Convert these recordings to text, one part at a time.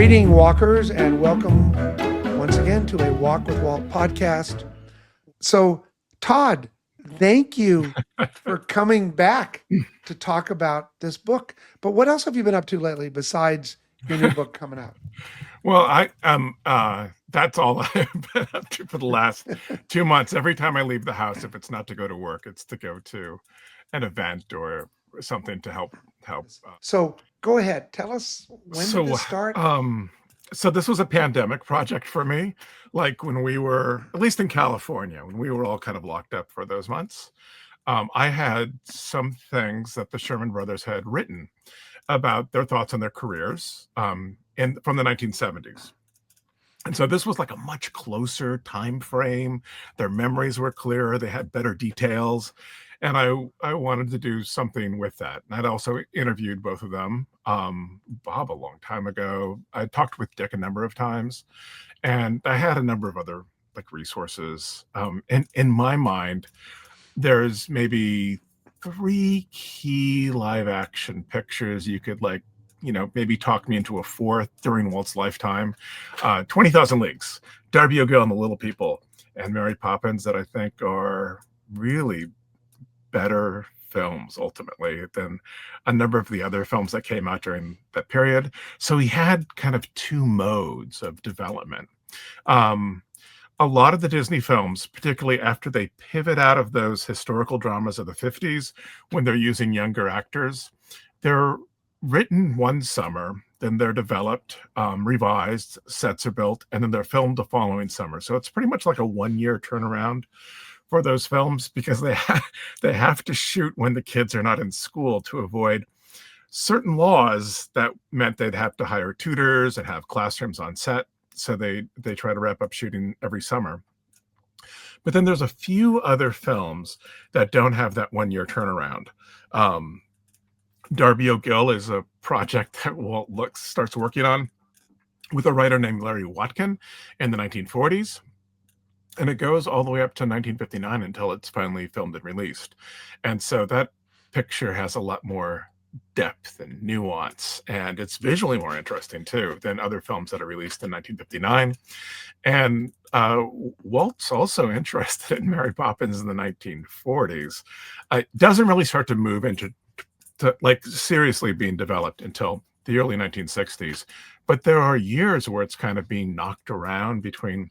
Greeting, walkers, and welcome once again to a Walk with Walt podcast. So, Todd, thank you for coming back to talk about this book. But what else have you been up to lately besides your new book coming out? Well, that's all I've been up to for the last 2 months. Every time I leave the house, if it's not to go to work, it's to go to an event or something to help. So go ahead. Tell us, when did this start? So this was a pandemic project for me. Like when we were, at least in California, when we were all kind of locked up for those months, I had some things that the Sherman Brothers had written about their thoughts on their careers from the 1970s. And so this was like a much closer time frame. Their memories were clearer. They had better details. And I wanted to do something with that. And I'd also interviewed both of them. Bob a long time ago. I talked with Dick a number of times. And I had a number of other like resources. In my mind, there's maybe 3 key live action pictures you could maybe talk me into a 4th during Walt's lifetime. 20,000 Leagues, Darby O'Gill and the Little People, and Mary Poppins, that I think are really better films ultimately than a number of the other films that came out during that period. So he had kind of 2 modes of development. A lot of the Disney films, particularly after they pivot out of those historical dramas of the 50s, when they're using younger actors, they're written one summer, then they're developed, revised, sets are built, and then they're filmed the following summer. So it's pretty much like a 1-year turnaround for those films, because they have to shoot when the kids are not in school to avoid certain laws that meant they'd have to hire tutors and have classrooms on set. So they try to wrap up shooting every summer. But then there's a few other films that don't have that 1-year turnaround. Darby O'Gill is a project that Walt starts working on with a writer named Larry Watkin in the 1940s. And it goes all the way up to 1959 until it's finally filmed and released. And so that picture has a lot more depth and nuance, and it's visually more interesting too than other films that are released in 1959. And Walt's also interested in Mary Poppins in the 1940s. It doesn't really start to move into like seriously being developed until the early 1960s, but there are years where it's kind of being knocked around between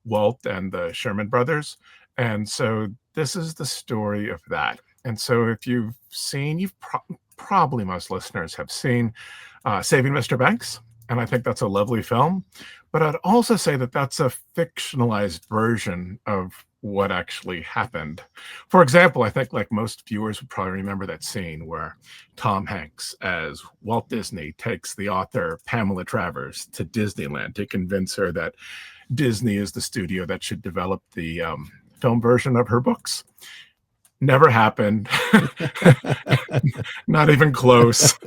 Walt and the Sherman Brothers. And so this is the story of that. And so if you've seen, probably most listeners have seen Saving Mr. Banks, and I think that's a lovely film. But I'd also say that that's a fictionalized version of what actually happened. For example, I think like most viewers would probably remember that scene where Tom Hanks as Walt Disney takes the author Pamela Travers to Disneyland to convince her that Disney is the studio that should develop the film version of her books. Never happened. Not even close.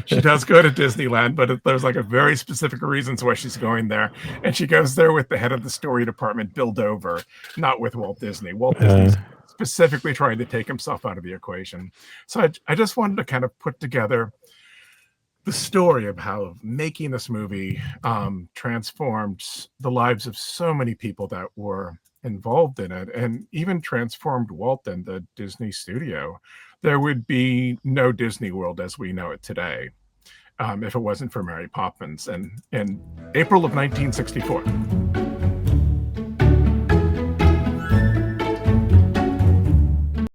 She does go to Disneyland, but there's like a very specific reasons why she's going there. And she goes there with the head of the story department, Bill Dover, not with Walt Disney. Walt Disney's specifically trying to take himself out of the equation. So I just wanted to kind of put together the story of how making this movie transformed the lives of so many people that were involved in it, and even transformed Walt and the Disney studio. There would be no Disney World as we know it today if it wasn't for Mary Poppins in April of 1964.